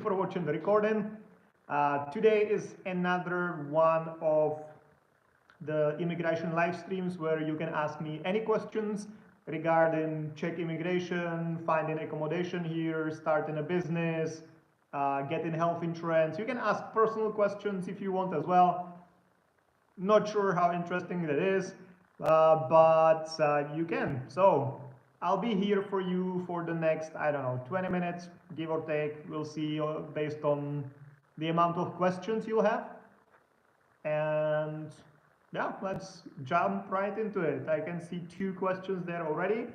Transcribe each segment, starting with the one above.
for watching the recording. Today is another one of the immigration live streams where you can ask me any questions regarding Czech immigration, finding accommodation here, starting a business, getting health insurance. You can ask personal questions if you want as well. Not sure how interesting that is, but you can. So I'll be here for you for the next, I don't know, 20 minutes, give or take. We'll see based on the amount of questions you'll have. And yeah, let's jump right into it. I can see 2 questions there already.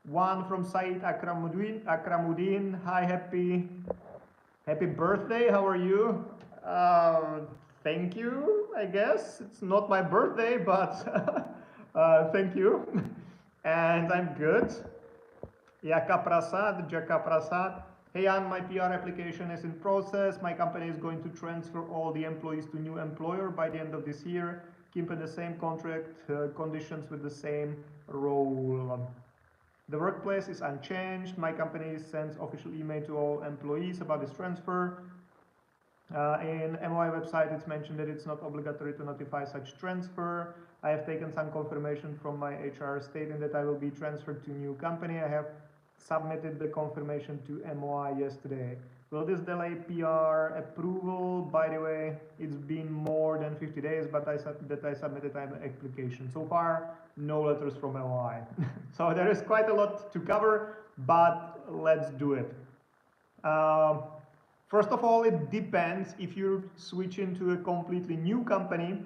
One from Saeed Akramuddin. Hi, happy birthday. How are you? Thank you, I guess. It's not my birthday, but thank you. And I'm good. Jaka Prasad. Hey Jan, my PR application is in process. My company is going to transfer all the employees to new employer by the end of this year, keeping the same contract conditions with the same role. The workplace is unchanged. My company sends official email to all employees about this transfer. In MOI website, it's mentioned that it's not obligatory to notify such transfer. I have taken some confirmation from my HR stating that I will be transferred to new company. I have submitted the confirmation to MOI yesterday. Will this delay PR approval? By the way, it's been more than 50 days, but I submitted an application. So far, no letters from MOI. So there is quite a lot to cover, but let's do it. First of all, it depends if you're switching to a completely new company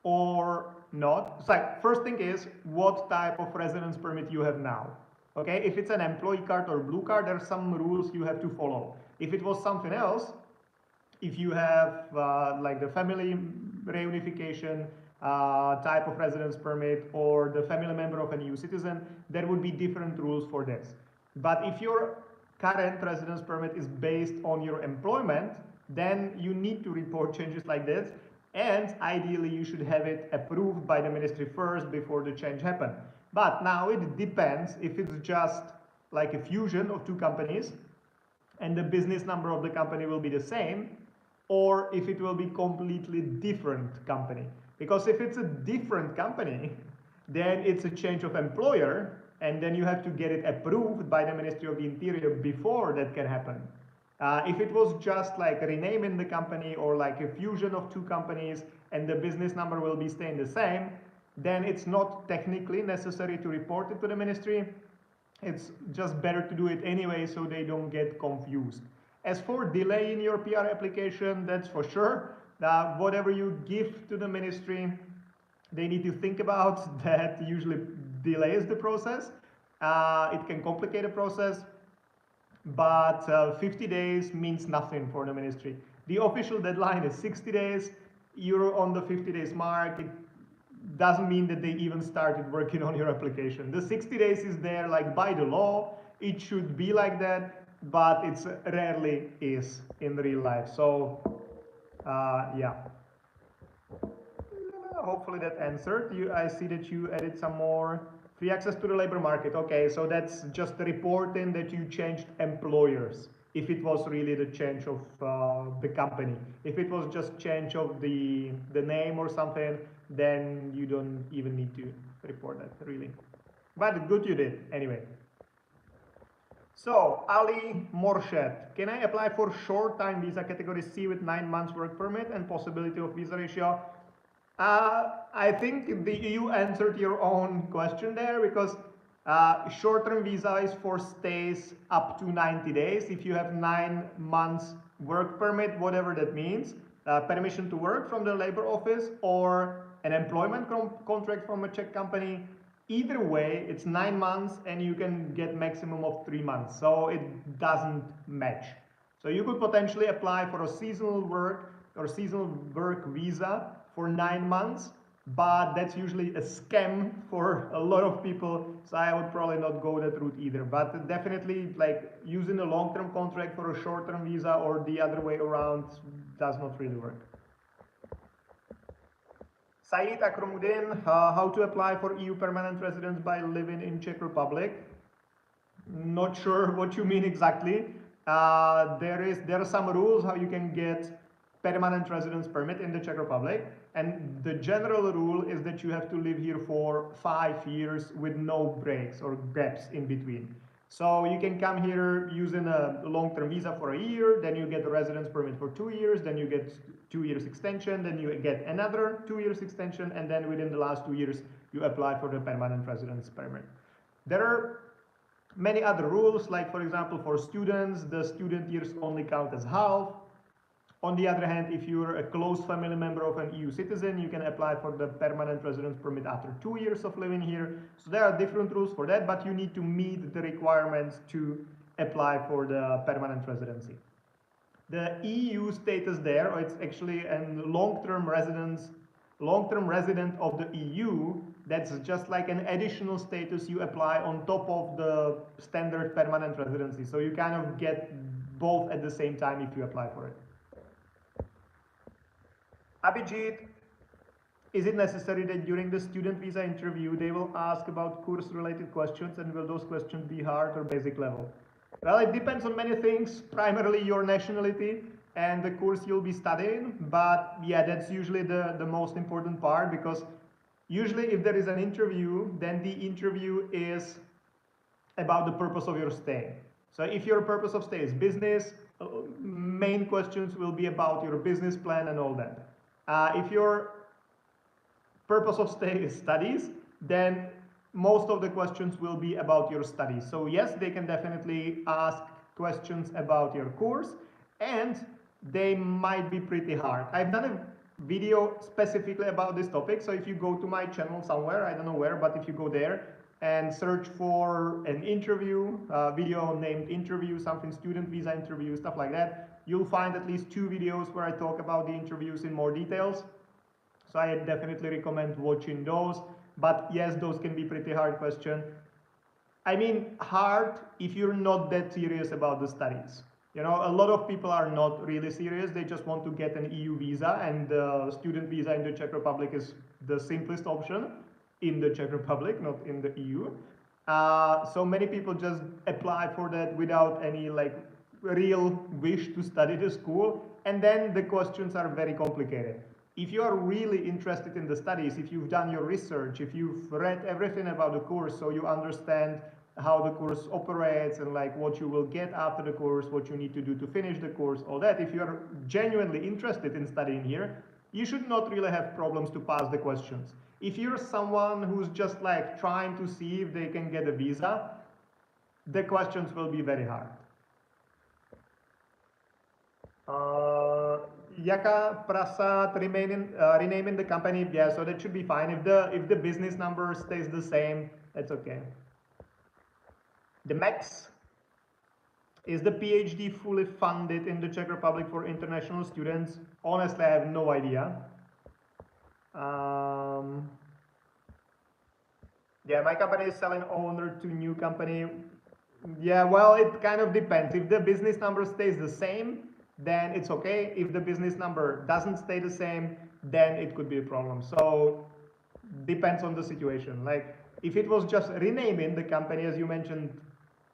or not. So first thing is what type of residence permit you have now. Okay, if it's an employee card or blue card, there are some rules you have to follow. If it was something else, if you have like the family reunification type of residence permit or the family member of a EU citizen, there would be different rules for this. But if your current residence permit is based on your employment, then you need to report changes like this, and ideally you should have it approved by the ministry first before the change happens. But now it depends if it's just like a fusion of 2 companies and the business number of the company will be the same, or if it will be completely different company. Because if it's a different company, then it's a change of employer, and then you have to get it approved by the Ministry of the Interior before that can happen. If it was just like renaming the company or like a fusion of 2 companies and the business number will be staying the same, then it's not technically necessary to report it to the ministry. It's just better to do it anyway so they don't get confused. As for delaying your PR application, that's for sure. Whatever you give to the ministry, they need to think about that usually delays the process. It can complicate the process, but 50 days means nothing for the ministry. The official deadline is 60 days. You're on the 50 days mark. It doesn't mean that they even started working on your application. The 60 days is there like by the law. It should be like that, but it's rarely is in real life. So yeah. Hopefully that answered. I see that you added some more. Free access to the labor market. Okay, so that's just reporting that you changed employers. If it was really the change of the company. If it was just change of the name or something, then you don't even need to report that, really. But good you did, anyway. So, Ali Morshed, can I apply for short-time visa category C with 9 months work permit and possibility of visa ratio? I think you answered your own question there, because short-term visa is for stays up to 90 days. If you have 9 months work permit, whatever that means, permission to work from the labor office or an employment contract from a Czech company, either way, it's 9 months and you can get maximum of 3 months. So it doesn't match. So you could potentially apply for a seasonal work or seasonal work visa for 9 months, but that's usually a scam for a lot of people, so I would probably not go that route either. But definitely, like, using a long-term contract for a short-term visa or the other way around does not really work. Saeed Akramuddin, how to apply for EU permanent residence by living in Czech Republic? Not sure what you mean exactly. there are some rules how you can get permanent residence permit in the Czech Republic, and the general rule is that you have to live here for 5 years with no breaks or gaps in between. So you can come here using a long-term visa for a year, then you get a residence permit for 2 years, then you get 2 years extension, then you get another 2 years extension, and then within the last 2 years you apply for the permanent residence permit. There are many other rules, like for example for students, the student years only count as half. On the other hand, if you're a close family member of an EU citizen, you can apply for the permanent residence permit after 2 years of living here. So there are different rules for that, but you need to meet the requirements to apply for the permanent residency. The EU status there, or it's actually a long-term resident of the EU. That's just like an additional status you apply on top of the standard permanent residency. So you kind of get both at the same time if you apply for it. Abhijit, is it necessary that during the student visa interview they will ask about course-related questions, and will those questions be hard or basic level? Well, it depends on many things, primarily your nationality and the course you'll be studying, but yeah, that's usually the most important part, because usually if there is an interview, then the interview is about the purpose of your stay. So if your purpose of stay is business, main questions will be about your business plan and all that. If your purpose of stay is studies, then most of the questions will be about your studies. So yes, they can definitely ask questions about your course, and they might be pretty hard. I've done a video specifically about this topic, so if you go to my channel somewhere, I don't know where, but if you go there and search for an interview, video named interview, something student visa interview, stuff like that, you'll find at least 2 videos where I talk about the interviews in more details. So I definitely recommend watching those. But yes, those can be pretty hard questions. I mean, hard if you're not that serious about the studies. You know, a lot of people are not really serious. They just want to get an EU visa, and the student visa in the Czech Republic is the simplest option in the Czech Republic, not in the EU. So many people just apply for that without any like real wish to study the school, and then the questions are very complicated. If you are really interested in the studies, if you've done your research, if you've read everything about the course, so you understand how the course operates and like what you will get after the course, what you need to do to finish the course, all that, if you are genuinely interested in studying here, you should not really have problems to pass the questions. If you're someone who's just like trying to see if they can get a visa, the questions will be very hard. Yaka Prasad renaming the company, yeah, so that should be fine. If the business number stays the same, that's okay. The max, is the PhD fully funded in the Czech Republic for international students? Honestly, I have no idea. Yeah, my company is selling owner to new company. Yeah, well, it kind of depends. If the business number stays the same, then it's okay. If the business number doesn't stay the same, then it could be a problem. So depends on the situation. Like if it was just renaming the company, as you mentioned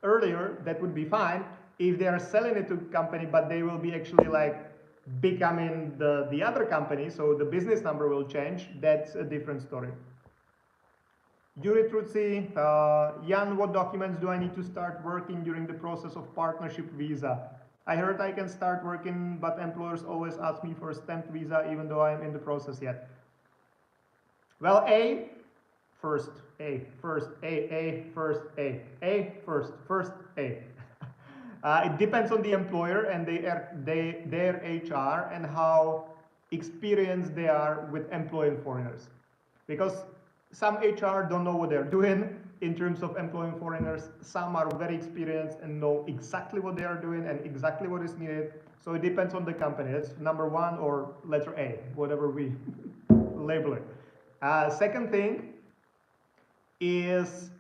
earlier, that would be fine. If they are selling it to company, but they will be actually like becoming the other company, so the business number will change, that's a different story. Yuri Trutsi, Jan, what documents do I need to start working during the process of partnership visa? I heard I can start working, but employers always ask me for a stamped visa, even though I'm in the process yet. Well, first. It depends on the employer and their HR and how experienced they are with employing foreigners. Because some HR don't know what they're doing in terms of employing foreigners. Some are very experienced and know exactly what they are doing and exactly what is needed. So it depends on the company. That's number 1, or letter A, whatever we label it. Second thing is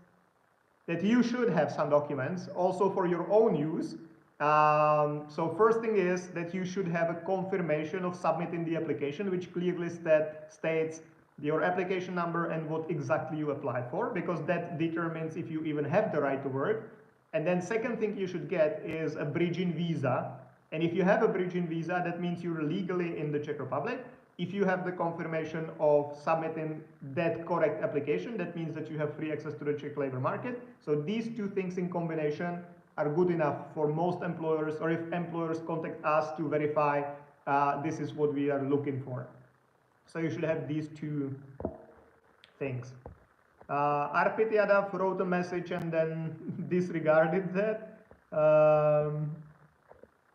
that you should have some documents also for your own use. So first thing is that you should have a confirmation of submitting the application, which clearly states your application number and what exactly you applied for, because that determines if you even have the right to work. And then second thing you should get is a bridging visa. And if you have a bridging visa, that means you're legally in the Czech Republic. If you have the confirmation of submitting that correct application, that means that you have free access to the Czech labor market. So these two things in combination are good enough for most employers, or if employers contact us to verify this is what we are looking for. So you should have these two things. Arpit Yadav wrote a message and then disregarded that.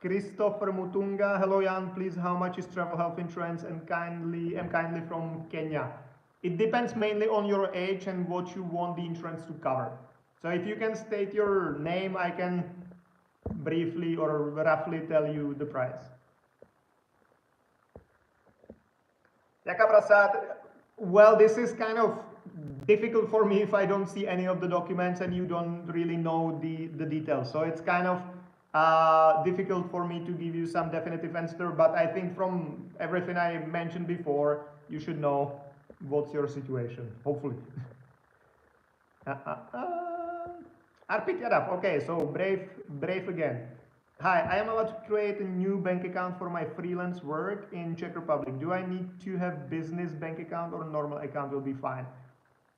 Christopher Mutunga, hello Jan, please, how much is travel health insurance, and kindly from Kenya? It depends mainly on your age and what you want the insurance to cover. So if you can state your name, I can briefly or roughly tell you the price. Yaka Prasad, well, this is kind of difficult for me if I don't see any of the documents and you don't really know the details. So it's kind of difficult for me to give you some definitive answer, but I think from everything I mentioned before, you should know what's your situation, hopefully. Arpit Yadav, okay, so brave again. Hi, I am allowed to create a new bank account for my freelance work in Czech Republic. Do I need to have business bank account or normal account will be fine?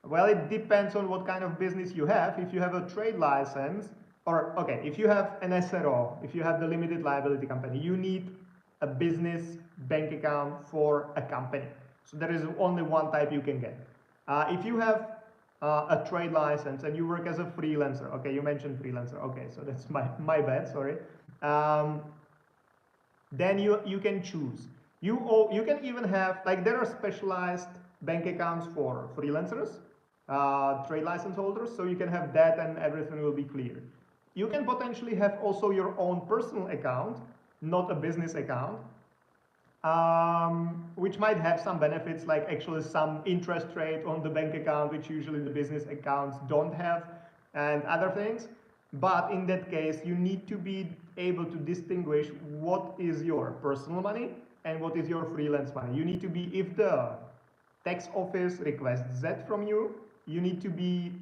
Well, it depends on what kind of business you have. If you have a trade license, or okay, if you have an SRO, if you have the limited liability company, you need a business bank account for a company. So there is only one type you can get. If you have a trade license and you work as a freelancer, okay, you mentioned freelancer, okay, so that's my bad, sorry. Then you can choose. You can even have, like, there are specialized bank accounts for freelancers, trade license holders, so you can have that and everything will be clear. You can potentially have also your own personal account, not a business account, which might have some benefits, like actually some interest rate on the bank account, which usually the business accounts don't have, and other things. But in that case, you need to be able to distinguish what is your personal money and what is your freelance money. You need to be, if the tax office requests that from you, you need to be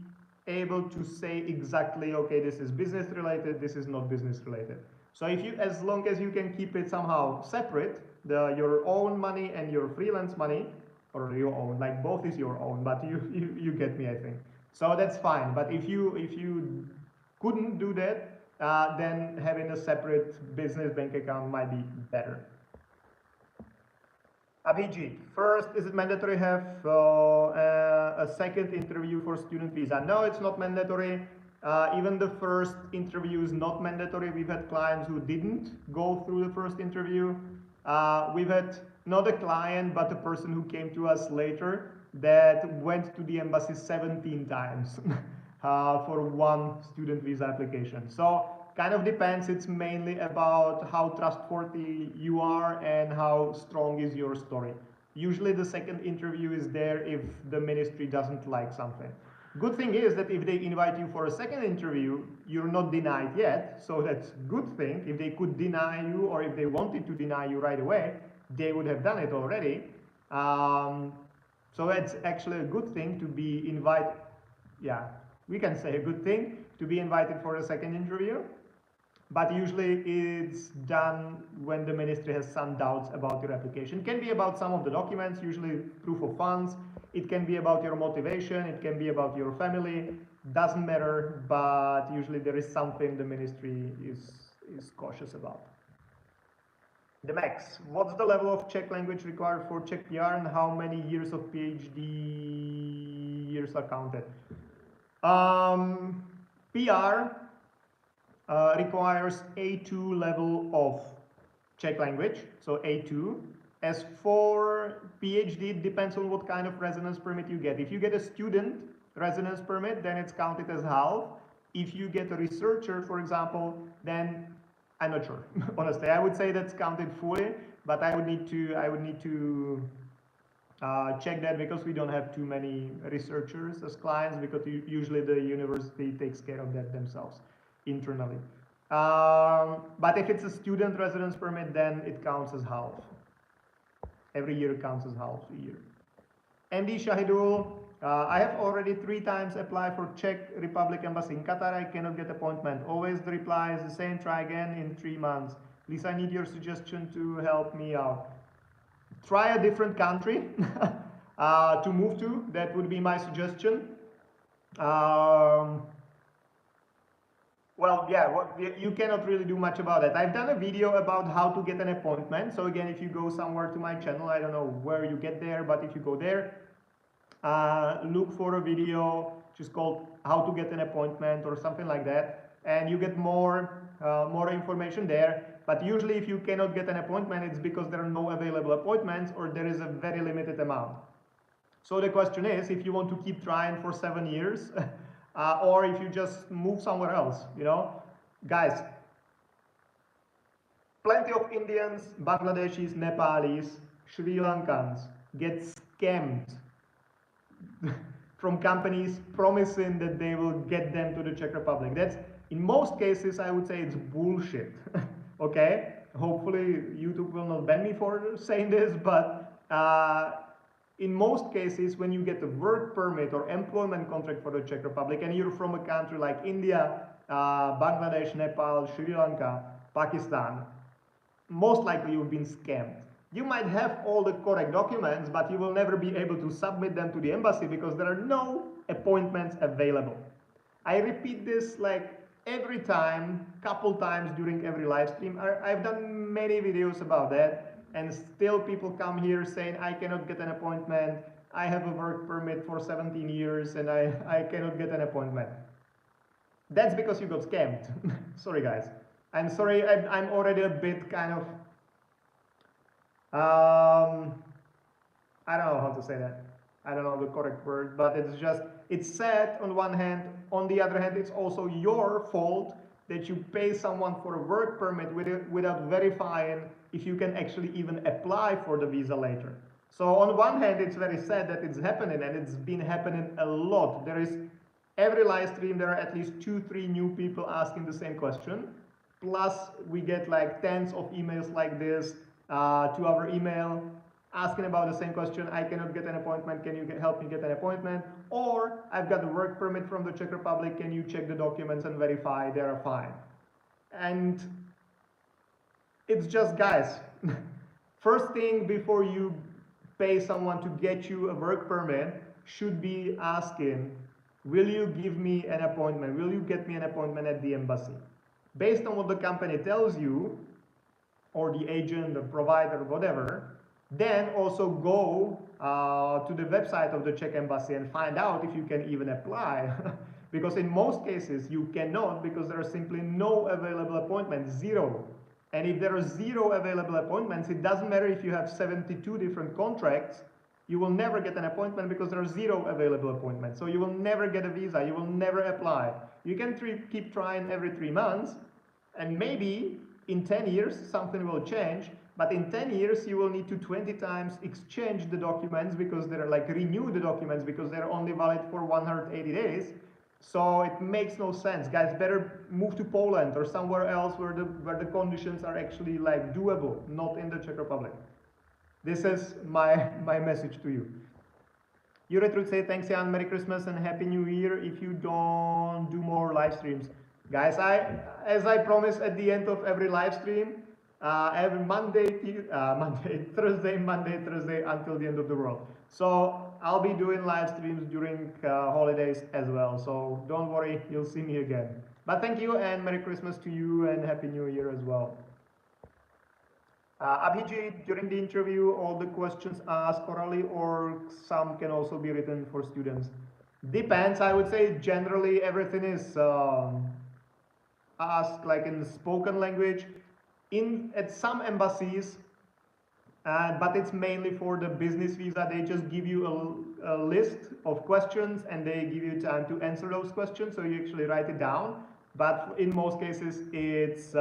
able to say exactly, okay, this is business related, this is not business related. So if you, as long as you can keep it somehow separate, your own money and your freelance money, or your own, like both is your own, but you get me, I think. So that's fine. But if you couldn't do that, then having a separate business bank account might be better. Abhijit, first, is it mandatory to have a second interview for student visa? No, it's not mandatory. Even the first interview is not mandatory. We've had clients who didn't go through the first interview. We've had not a client, but a person who came to us later that went to the embassy 17 times for one student visa application. So kind of depends. It's mainly about how trustworthy you are and how strong is your story. Usually the second interview is there if the ministry doesn't like something. Good thing is that if they invite you for a second interview, you're not denied yet. So that's a good thing. If they could deny you, or if they wanted to deny you right away, they would have done it already. So it's actually a good thing to be invited. Yeah, we can say a good thing to be invited for a second interview. But usually it's done when the ministry has some doubts about your application. It can be about some of the documents, usually proof of funds. It can be about your motivation. It can be about your family. Doesn't matter, but usually there is something the ministry is cautious about. The max. What's the level of Czech language required for Czech PR, and how many years of PhD years are counted? PR requires A2 level of Czech language, so A2. As for PhD, it depends on what kind of residence permit you get. If you get a student residence permit, then it's counted as half. If you get a researcher, for example, then I'm not sure. Honestly, I would say that's counted fully, but I would need to check that, because we don't have too many researchers as clients, because usually the university takes care of that themselves internally. But if it's a student residence permit, then it counts as half. Every year counts as half a year. MD Shahidul, I have already 3 times applied for Czech Republic Embassy in Qatar. I cannot get appointment. Always the reply is the same. Try again in 3 months. Please, I need your suggestion to help me out. Try a different country to move to. That would be my suggestion. Well, yeah, you cannot really do much about it. I've done a video about how to get an appointment. So again, if you go somewhere to my channel, I don't know where you get there, but if you go there, look for a video which is called how to get an appointment or something like that, and you get more information there. But usually if you cannot get an appointment, it's because there are no available appointments or there is a very limited amount. So the question is, if you want to keep trying for 7 years or if you just move somewhere else, you know. Guys, plenty of Indians, Bangladeshis, Nepalis, Sri Lankans get scammed from companies promising that they will get them to the Czech Republic. That's, in most cases, I would say it's bullshit. Okay? Hopefully YouTube will not ban me for saying this, but in most cases, when you get a work permit or employment contract for the Czech Republic and you're from a country like India, Bangladesh, Nepal, Sri Lanka, Pakistan, most likely you've been scammed. You might have all the correct documents, but you will never be able to submit them to the embassy because there are no appointments available. I repeat this like every time, couple times during every live stream. I've done many videos about that, and still people come here saying, I cannot get an appointment, I have a work permit for 17 years and I cannot get an appointment. That's because you got scammed. Sorry guys. I'm sorry, I'm already a bit kind of, I don't know how to say that. I don't know the correct word, but it's just, it's sad on one hand. On the other hand, it's also your fault that you pay someone for a work permit without verifying if you can actually even apply for the visa later. So on one hand, it's very sad that it's happening, and it's been happening a lot. There is, every live stream, there are at least 2-3 new people asking the same question. Plus, we get like tens of emails like this to our email asking about the same question. I cannot get an appointment, can you help me get an appointment? Or I've got a work permit from the Czech Republic, can you check the documents and verify they are fine? And it's just, guys, first thing before you pay someone to get you a work permit should be asking, will you give me an appointment? Will you get me an appointment at the embassy? Based on what the company tells you, or the agent, the provider, whatever, then also go to the website of the Czech embassy and find out if you can even apply. Because in most cases you cannot, because there are simply no available appointments, zero. And if there are 0 available appointments, it doesn't matter if you have 72 different contracts, you will never get an appointment because there are 0 available appointments. So you will never get a visa, you will never apply. You can keep trying every 3 months, and maybe in 10 years something will change, but in 10 years you will need to 20 times exchange the documents because they're like renew the documents because they're only valid for 180 days. So it makes no sense. Guys, better move to Poland or somewhere else where the conditions are actually like doable, not in the Czech Republic. This is my message to you. Yuretrud say, thanks Jan, Merry Christmas and Happy New Year if you don't do more live streams. Guys, as I promise at the end of every live stream, every Thursday, Thursday until the end of the world. So I'll be doing live streams during holidays as well. So don't worry, you'll see me again. But thank you and Merry Christmas to you and Happy New Year as well. Abhijit, during the interview, all the questions asked orally or some can also be written for students? Depends. I would say generally everything is asked like in the spoken language. At some embassies, but it's mainly for the business visa. They just give you a list of questions and they give you time to answer those questions, so you actually write it down. But in most cases, it's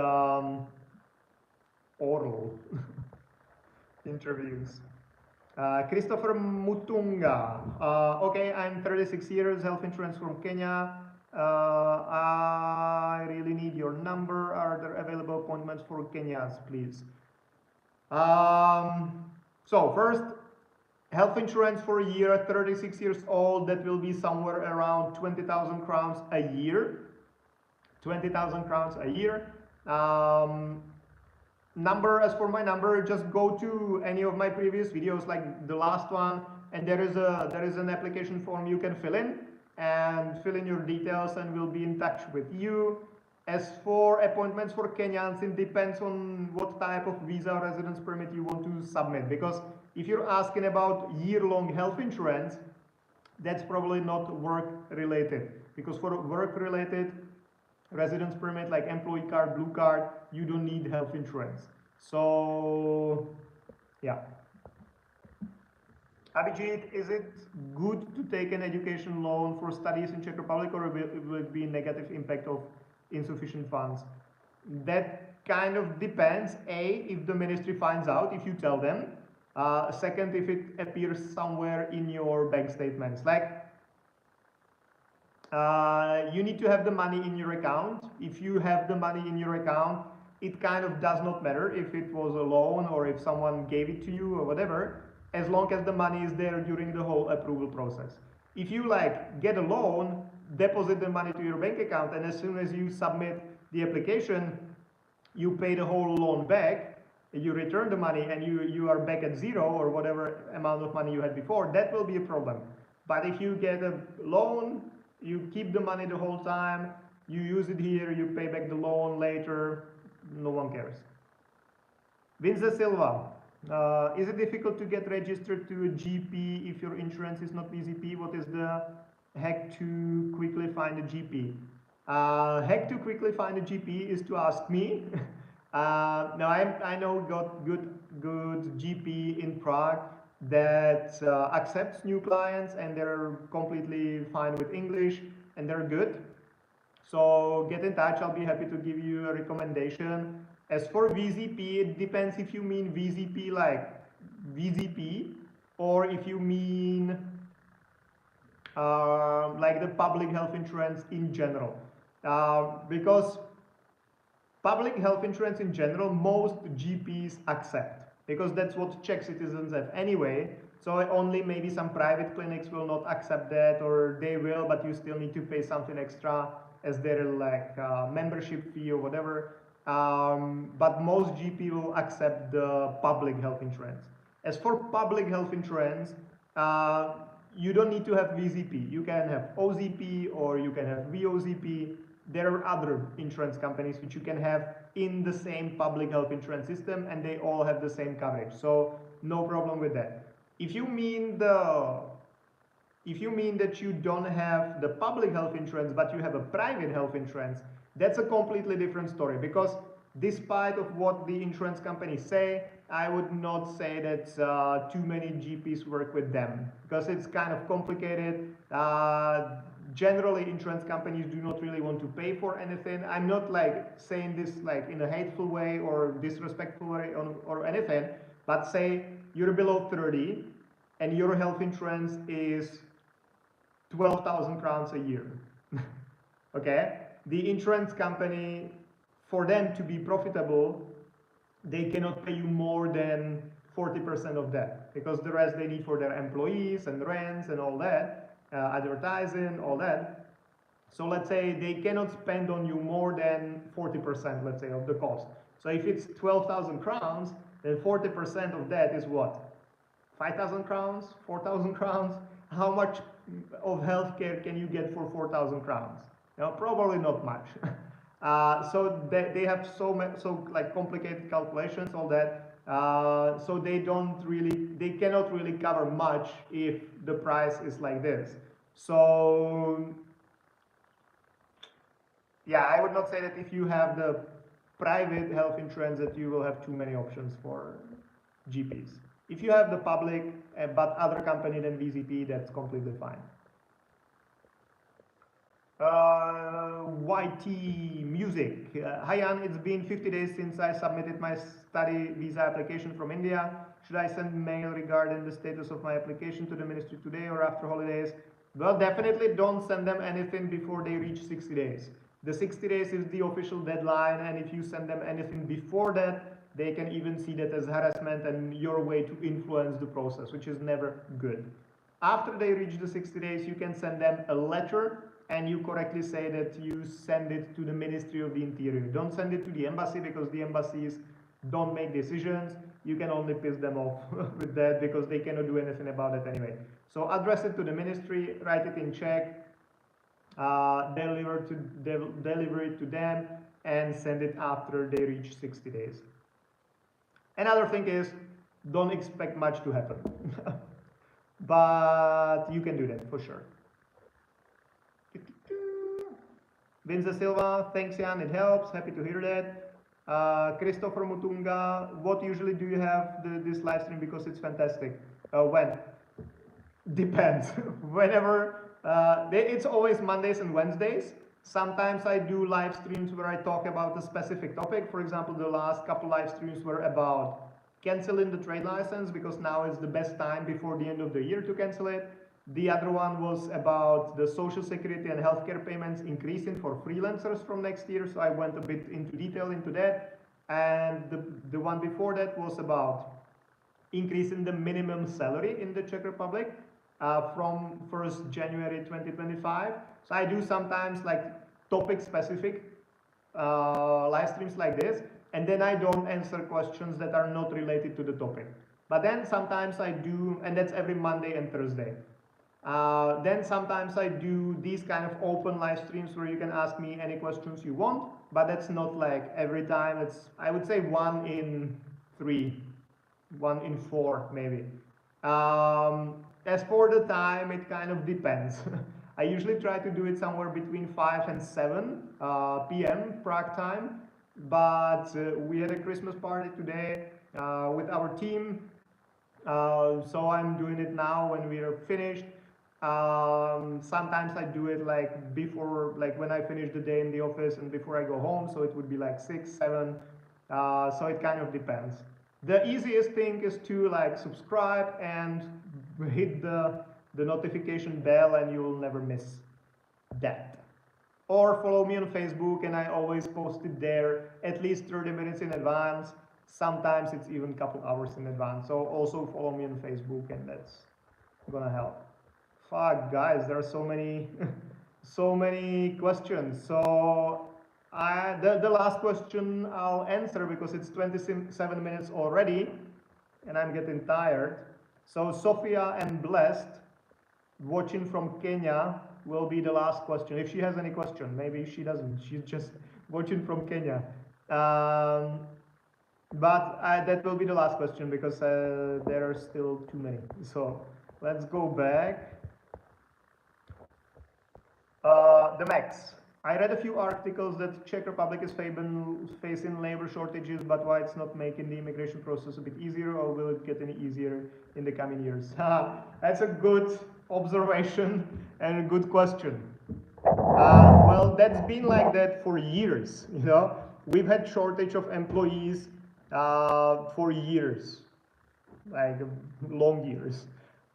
oral interviews. Christopher Mutunga. Okay, I'm 36 years, health insurance from Kenya. I really need your number. Are there available appointments for Kenyans, please? So first, Health insurance for a year at 36 years old, that will be somewhere around 20,000 crowns a year. 20,000 crowns a year. As for my number, just go to any of my previous videos, like the last one, and there is an application form you can fill in your details, and we'll be in touch with you. As for appointments for Kenyans, it depends on what type of visa or residence permit you want to submit, because if you're asking about year-long health insurance, that's probably not work related, because for work related residence permit like employee card, blue card, you don't need health insurance. So yeah. Abhijit, is it good to take an education loan for studies in Czech Republic, or will it be a negative impact of insufficient funds? That kind of depends. A, if the ministry finds out, if you tell them. Second, if it appears somewhere in your bank statements. Like, you need to have the money in your account. If you have the money in your account, it kind of does not matter if it was a loan or if someone gave it to you or whatever, as long as the money is there during the whole approval process. If you like get a loan, deposit the money to your bank account, and as soon as you submit the application, you pay the whole loan back, you return the money, and you are back at zero or whatever amount of money you had before, that will be a problem. But if you get a loan, you keep the money the whole time, you use it here, you pay back the loan later, no one cares. Vince Silva, is it difficult to get registered to a GP if your insurance is not VZP? What is the hack to quickly find a GP? Hack to quickly find a GP is to ask me. Now I know got good GP in Prague that accepts new clients, and they're completely fine with English and they're good. So get in touch, I'll be happy to give you a recommendation. As for VZP, it depends if you mean VZP like VZP, or if you mean like the public health insurance in general. Because public health insurance in general, most GPs accept, because that's what Czech citizens have anyway. So only maybe some private clinics will not accept that, or they will, but you still need to pay something extra as their like membership fee or whatever. But most GP will accept the public health insurance. As for public health insurance, you don't need to have VZP. You can have OZP or you can have VOZP. There are other insurance companies which you can have in the same public health insurance system, and they all have the same coverage. So no problem with that. If you mean that you don't have the public health insurance but you have a private health insurance, that's a completely different story, because despite of what the insurance companies say, I would not say that too many GPs work with them, because it's kind of complicated. Generally, insurance companies do not really want to pay for anything. I'm not like saying this like in a hateful way or disrespectful way or anything, but say you're below 30 and your health insurance is 12,000 crowns a year. Okay, the insurance company, for them to be profitable, they cannot pay you more than 40% of that, because the rest they need for their employees and rents and all that, advertising, all that. So let's say they cannot spend on you more than 40%, let's say, of the cost. So if it's 12,000 crowns, then 40% of that is what? 5,000 crowns, 4,000 crowns? How much of healthcare can you get for 4,000 crowns? You know, probably not much. So they have so like complicated calculations, all that. So they cannot really cover much if the price is like this. So yeah, I would not say that if you have the private health insurance that you will have too many options for GPs. If you have the public but other company than VZP, that's completely fine. YT Music. Hi Jan, it's been 50 days since I submitted my study visa application from India. Should I send mail regarding the status of my application to the ministry today or after holidays? Well, definitely don't send them anything before they reach 60 days. The 60 days is the official deadline, and if you send them anything before that, they can even see that as harassment and your way to influence the process, which is never good. After they reach the 60 days, you can send them a letter and you correctly say that you send it to the Ministry of the Interior. Don't send it to the embassy because the embassies don't make decisions. You can only piss them off with that because they cannot do anything about it anyway. So address it to the ministry, write it in Czech, deliver it to them, and send it after they reach 60 days. Another thing is, don't expect much to happen. But you can do that for sure. Vince Silva, thanks Jan, it helps, happy to hear that. Christopher Mutunga, what usually do you have this live stream because it's fantastic? When? Depends. Whenever, it's always Mondays and Wednesdays. Sometimes I do live streams where I talk about a specific topic. For example, the last couple live streams were about canceling the trade license because now is the best time before the end of the year to cancel it. The other one was about the social security and healthcare payments increasing for freelancers from next year. So I went a bit into detail into that. And the one before that was about increasing the minimum salary in the Czech Republic from 1st January 2025. So I do sometimes like topic specific live streams like this, and then I don't answer questions that are not related to the topic. But then sometimes I do, and that's every Monday and Thursday. Then sometimes I do these kind of open live streams where you can ask me any questions you want, but that's not like every time. It's, I would say 1 in 3, 1 in 4 maybe. As for the time, it kind of depends. I usually try to do it somewhere between 5 and 7 p.m. Prague time, but we had a Christmas party today with our team, so I'm doing it now when we are finished. Sometimes I do it like before, like when I finish the day in the office and before I go home, so it would be like 6, 7, so it kind of depends. The easiest thing is to like subscribe and hit the notification bell and you will never miss that. Or follow me on Facebook, and I always post it there at least 30 minutes in advance. Sometimes it's even a couple hours in advance. So also follow me on Facebook, and that's gonna help. Fuck guys, there are so many so many questions. So the last question I'll answer because it's 27 minutes already and I'm getting tired. So Sophia and Blessed, watching from Kenya, will be the last question. If she has any question, maybe she doesn't. She's just watching from Kenya. But that will be the last question because there are still too many. So let's go back. The max. I read a few articles that Czech Republic is facing labor shortages, but why it's not making the immigration process a bit easier, or will it get any easier in the coming years? That's a good observation and a good question. Well, that's been like that for years, you know. We've had shortage of employees for years, like long years.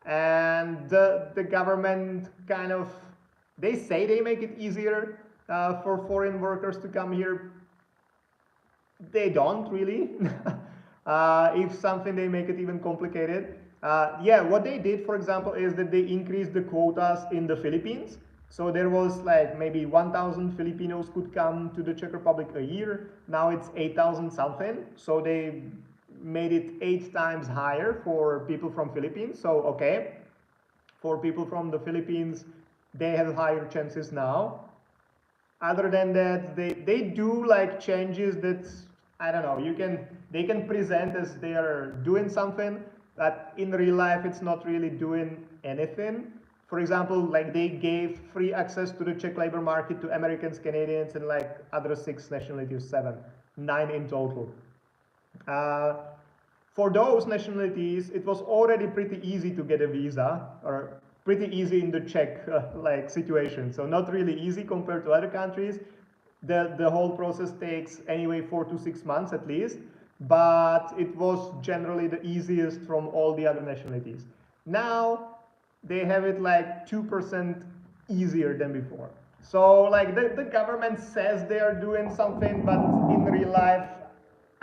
And the government kind of, they say they make it easier for foreign workers to come here. They don't really. If something, they make it even complicated. Yeah, what they did, for example, is that they increased the quotas in the Philippines. So there was like maybe 1,000 Filipinos could come to the Czech Republic a year. Now it's 8,000 something. So they made it 8 times higher for people from Philippines. So okay, for people from the Philippines, they have higher chances now. Other than that, they do like changes that, I don't know, they can present as they are doing something, but in real life it's not really doing anything. For example, like they gave free access to the Czech labor market to Americans, Canadians, and like other 6 nationalities, 7, 9 in total. For those nationalities, it was already pretty easy to get a visa, or pretty easy in the Czech like situation. So not really easy compared to other countries. The whole process takes anyway 4 to 6 months at least, but it was generally the easiest from all the other nationalities. Now they have it like 2% easier than before. So like the government says they are doing something, but in real life,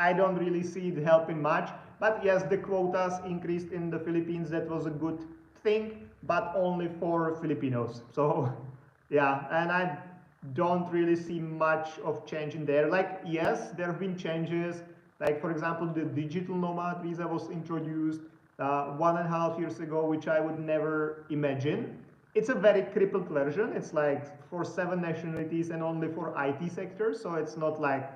I don't really see it helping much. But yes, the quotas increased in the Philippines. That was a good thing, but only for Filipinos. So yeah, and I don't really see much of change in there. Like, yes, there have been changes. Like, for example, the digital nomad visa was introduced 1.5 years ago, which I would never imagine. It's a very crippled version. It's like for 7 nationalities and only for IT sectors. So it's not like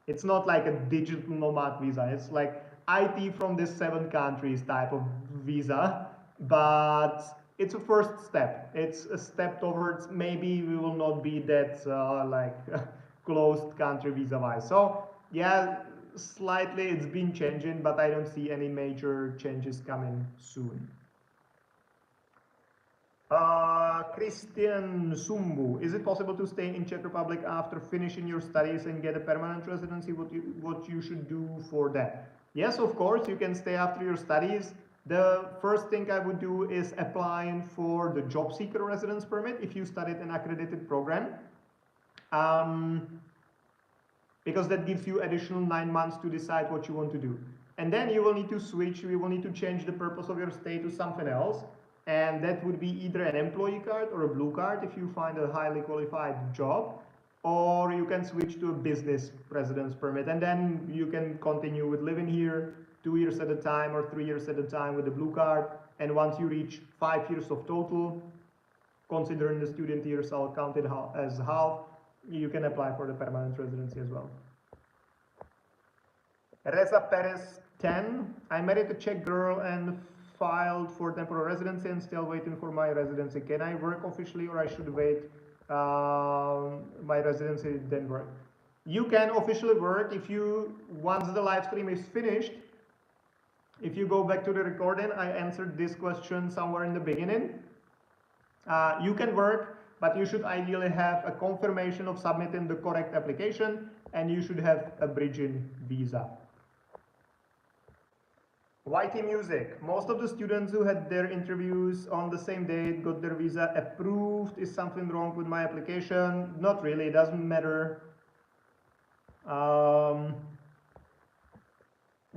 a digital nomad visa. It's like IT from the 7 countries type of visa, but it's a first step. It's a step towards maybe we will not be that like closed country visa wise. So yeah, slightly it's been changing, but I don't see any major changes coming soon. Christian Sumbu, is it possible to stay in Czech Republic after finishing your studies and get a permanent residency? What you should do for that? Yes, of course, you can stay after your studies. The first thing I would do is applying for the job seeker residence permit if you studied an accredited program. Because that gives you additional 9 months to decide what you want to do. And then you will need to switch, you will need to change the purpose of your stay to something else. And that would be either an employee card or a blue card if you find a highly qualified job, or you can switch to a business residence permit. And then you can continue with living here 2 years at a time or 3 years at a time with the blue card. And once you reach 5 years of total, considering the student years are counted as half, you can apply for the permanent residency as well. Reza Perez 10. I married a Czech girl and filed for temporary residency and still waiting for my residency. Can I work officially or I should wait my residency then work? You can officially work if you, once the live stream is finished, if you go back to the recording, I answered this question somewhere in the beginning. You can work, but you should ideally have a confirmation of submitting the correct application, and you should have a bridging visa. YT Music. Most of the students who had their interviews on the same date got their visa approved. Is something wrong with my application? Not really, it doesn't matter.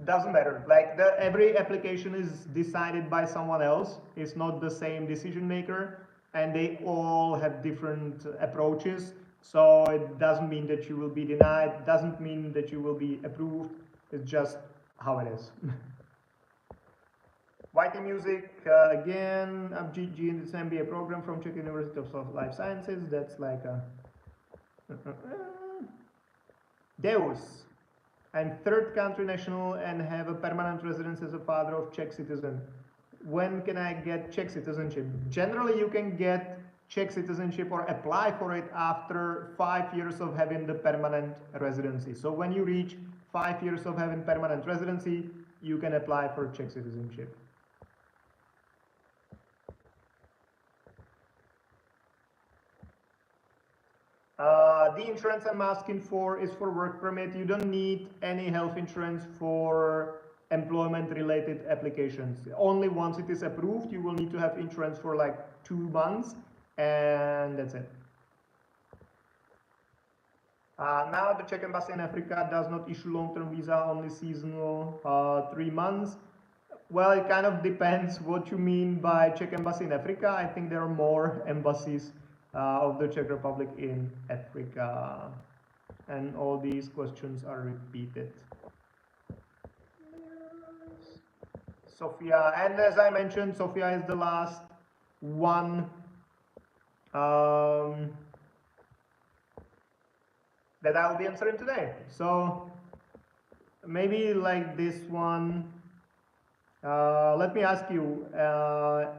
Doesn't matter. Like every application is decided by someone else. It's not the same decision maker, and they all have different approaches. So it doesn't mean that you will be denied. Doesn't mean that you will be approved. It's just how it is. YT Music, again, GG in this MBA program from Czech University of Life Sciences. That's like a... Deus. I'm third country national and have a permanent residence as a father of Czech citizen. When can I get Czech citizenship? Generally, you can get Czech citizenship or apply for it after 5 years of having the permanent residency. So when you reach 5 years of having permanent residency, you can apply for Czech citizenship. The insurance I'm asking for is for work permit. You don't need any health insurance for employment-related applications. Only once it is approved, you will need to have insurance for like 2 months, and that's it. Now the Czech Embassy in Africa does not issue long-term visa, only seasonal 3 months. Well, it kind of depends what you mean by Czech Embassy in Africa. I think there are more embassies of the Czech Republic in Africa, and all these questions are repeated. Sophia, and as I mentioned, Sophia is the last one that I'll be answering today. So maybe like this one, let me ask you,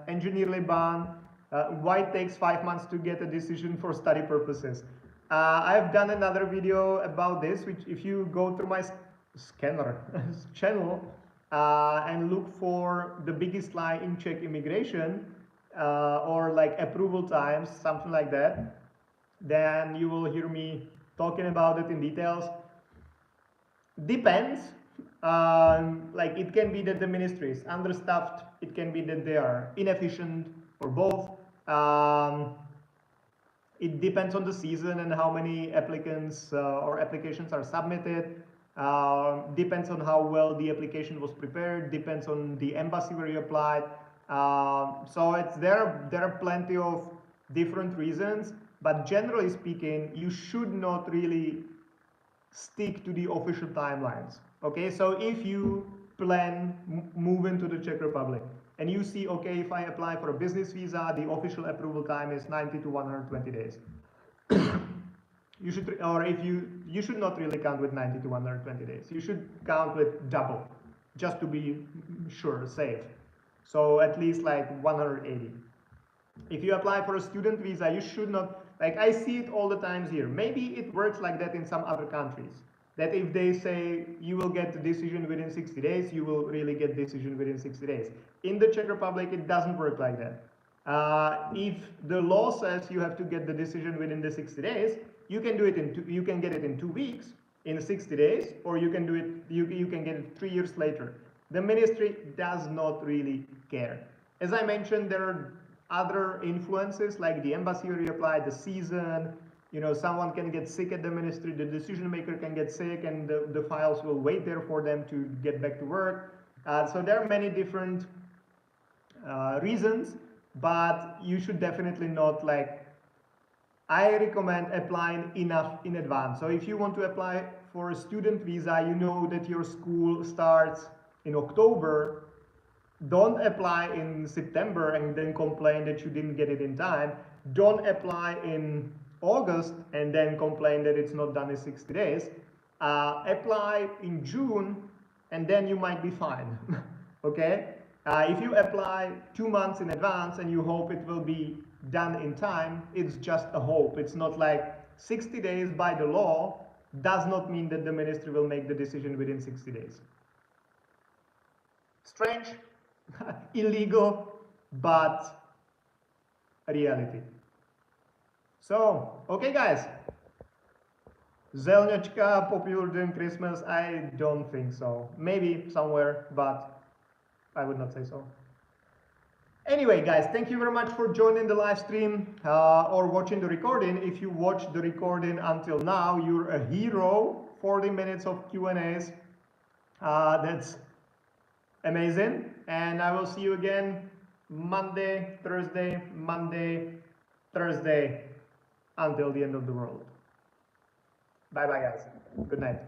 Engineer Liban, why it takes 5 months to get a decision for study purposes? I've done another video about this, which if you go through my scanner channel and look for the biggest lie in Czech immigration or like approval times, something like that, then you will hear me talking about it in details. Depends. Like it can be that the ministry is understaffed, it can be that they are inefficient, or both. It depends on the season and how many applicants or applications are submitted. Depends on how well the application was prepared, depends on the embassy where you applied. So there are plenty of different reasons, but generally speaking, you should not really stick to the official timelines. Okay, so if you plan move into the Czech Republic and you see, okay, if I apply for a business visa, the official approval time is 90 to 120 days. You should, or if you should not really count with 90 to 120 days. You should count with double, just to be sure, safe. So at least like 180. If you apply for a student visa, you should not, like I see it all the times here. Maybe it works like that in some other countries. That if they say you will get the decision within 60 days, you will really get decision within 60 days. In the Czech Republic, it doesn't work like that. If the law says you have to get the decision within the 60 days, you can do it you can get it in 2 weeks, in 60 days, or you can do it, you can get it 3 years later. The ministry does not really care. As I mentioned, there are other influences like the embassy where you apply, the season, you know, someone can get sick at the ministry, the decision maker can get sick, and the files will wait there for them to get back to work. So there are many different reasons, but you should definitely not, like, I recommend applying enough in advance. So if you want to apply for a student visa, you know that your school starts in October, don't apply in September and then complain that you didn't get it in time. Don't apply in August and then complain that it's not done in 60 days. Apply in June and then you might be fine. Okay? If you apply 2 months in advance and you hope it will be done in time, it's just a hope. It's not like 60 days by the law does not mean that the ministry will make the decision within 60 days. Strange, illegal, but a reality. So, okay guys. Zelňačka popular during Christmas? I don't think so. Maybe somewhere, but I would not say so. Anyway, guys, thank you very much for joining the live stream or watching the recording. If you watched the recording until now, you're a hero. 40 minutes of Q&As. That's amazing. And I will see you again Monday, Thursday, Thursday until the end of the world. Bye-bye, guys. Good night.